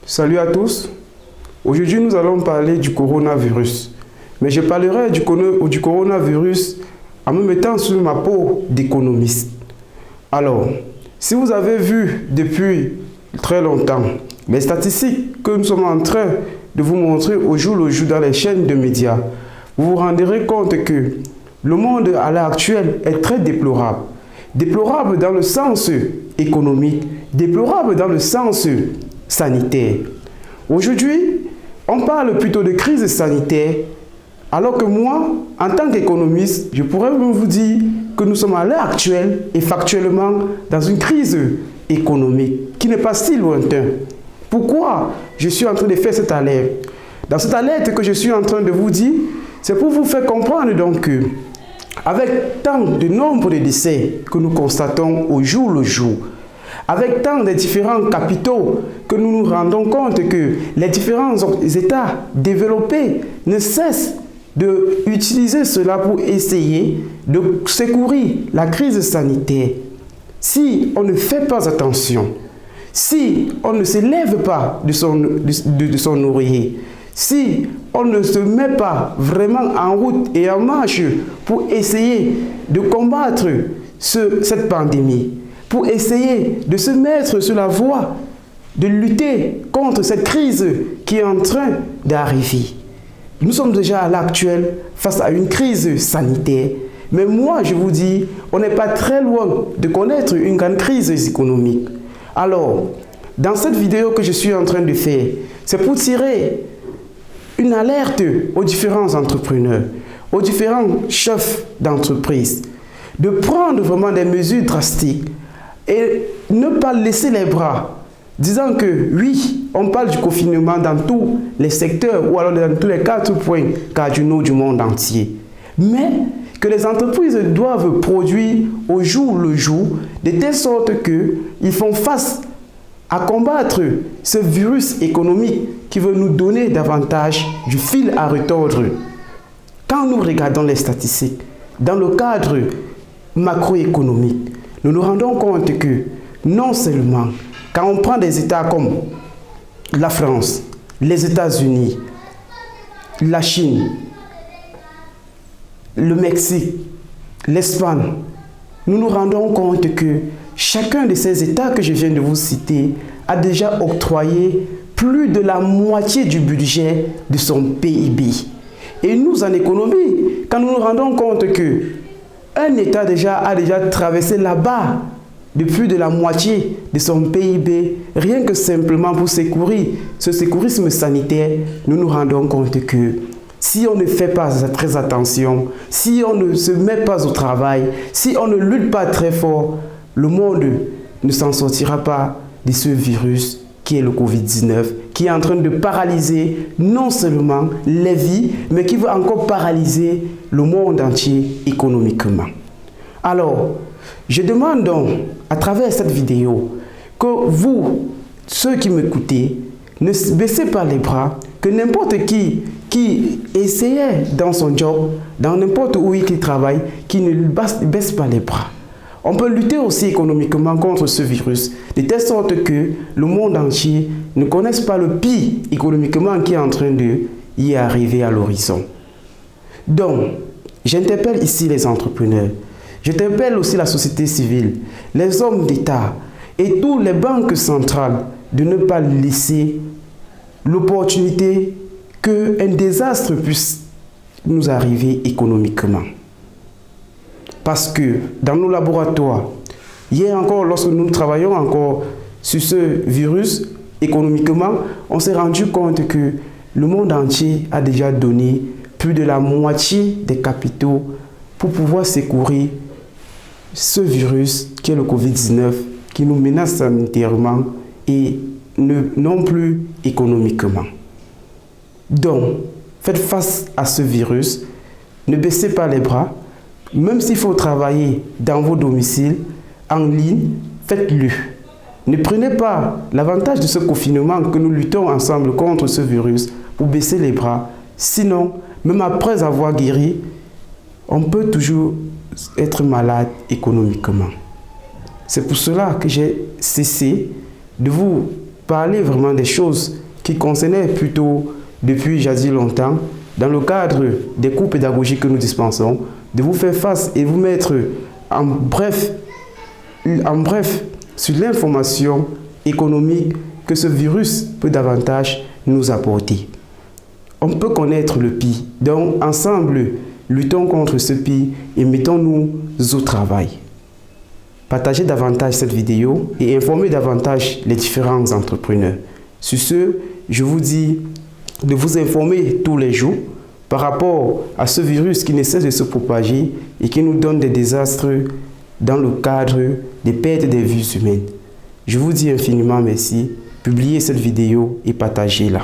Salut à tous. Aujourd'hui, nous allons parler du coronavirus. Mais je parlerai du coronavirus en me mettant sur ma peau d'économiste. Alors, si vous avez vu depuis très longtemps les statistiques que nous sommes en train de vous montrer au jour le jour dans les chaînes de médias, vous vous rendrez compte que le monde à l'heure actuelle est très déplorable. Déplorable dans le sens économique, déplorable dans le sens sanitaire. Aujourd'hui, on parle plutôt de crise sanitaire, alors que moi, en tant qu'économiste, je pourrais même vous dire que nous sommes à l'heure actuelle et factuellement dans une crise économique qui n'est pas si lointaine. Pourquoi je suis en train de faire cette alerte? Dans cette alerte que je suis en train de vous dire, c'est pour vous faire comprendre donc que avec tant de nombre de décès que nous constatons au jour le jour, avec tant de différents capitaux que nous nous rendons compte que les différents États développés ne cessent d'utiliser cela pour essayer de secourir la crise sanitaire. Si on ne fait pas attention, si on ne se lève pas de son oreiller, si on ne se met pas vraiment en route et en marche pour essayer de combattre cette pandémie, pour essayer de se mettre sur la voie de lutter contre cette crise qui est en train d'arriver. Nous sommes déjà à l'actuel face à une crise sanitaire, mais moi je vous dis, on n'est pas très loin de connaître une grande crise économique. Alors, dans cette vidéo que je suis en train de faire, c'est pour tirer une alerte aux différents entrepreneurs, aux différents chefs d'entreprise, de prendre vraiment des mesures drastiques et ne pas laisser les bras, disant que oui, on parle du confinement dans tous les secteurs ou alors dans tous les 4 points cardinaux du monde entier. Mais que les entreprises doivent produire au jour le jour, de telle sorte qu'ils font face à combattre ce virus économique qui veut nous donner davantage du fil à retordre. Quand nous regardons les statistiques, dans le cadre macroéconomique, nous nous rendons compte que non seulement quand on prend des États comme la France, les États-Unis, la Chine, le Mexique, l'Espagne, nous nous rendons compte que chacun de ces États que je viens de vous citer a déjà octroyé plus de la moitié du budget de son PIB. Et nous, en économie, quand nous nous rendons compte que un État a déjà traversé la barre de plus de la moitié de son PIB, rien que simplement pour secourir ce secourisme sanitaire, nous nous rendons compte que si on ne fait pas très attention, si on ne se met pas au travail, si on ne lutte pas très fort, le monde ne s'en sortira pas de ce virus qui est le Covid-19, qui est en train de paralyser non seulement les vies, mais qui va encore paralyser le monde entier économiquement. Alors, je demande donc, à travers cette vidéo, que vous, ceux qui m'écoutez, ne baissez pas les bras, que n'importe qui essayait dans son job, dans n'importe où il travaille, qui ne baisse pas les bras. On peut lutter aussi économiquement contre ce virus, de telle sorte que le monde entier ne connaisse pas le pire économiquement qui est en train de y arriver à l'horizon. Donc, j'interpelle ici les entrepreneurs, j'interpelle aussi la société civile, les hommes d'État et toutes les banques centrales de ne pas laisser l'opportunité qu'un désastre puisse nous arriver économiquement. Parce que dans nos laboratoires, hier encore, lorsque nous travaillons encore sur ce virus, économiquement, on s'est rendu compte que le monde entier a déjà donné plus de la moitié des capitaux pour pouvoir secourir ce virus qui est le Covid-19, qui nous menace sanitairement et non plus économiquement. Donc, faites face à ce virus, ne baissez pas les bras, même s'il faut travailler dans vos domiciles, en ligne, faites-le. Ne prenez pas l'avantage de ce confinement que nous luttons ensemble contre ce virus pour baisser les bras. Sinon, même après avoir guéri, on peut toujours être malade économiquement. C'est pour cela que j'ai cessé de vous parler vraiment des choses qui concernaient plutôt depuis jadis longtemps, dans le cadre des cours pédagogiques que nous dispensons, de vous faire face et vous mettre en bref sur l'information économique que ce virus peut davantage nous apporter. On peut connaître le pire, donc ensemble, luttons contre ce pire et mettons-nous au travail. Partagez davantage cette vidéo et informez davantage les différents entrepreneurs. Sur ce, je vous dis de vous informer tous les jours par rapport à ce virus qui ne cesse de se propager et qui nous donne des désastres dans le cadre des pertes des vies humaines. Je vous dis infiniment merci. Publiez cette vidéo et partagez-la.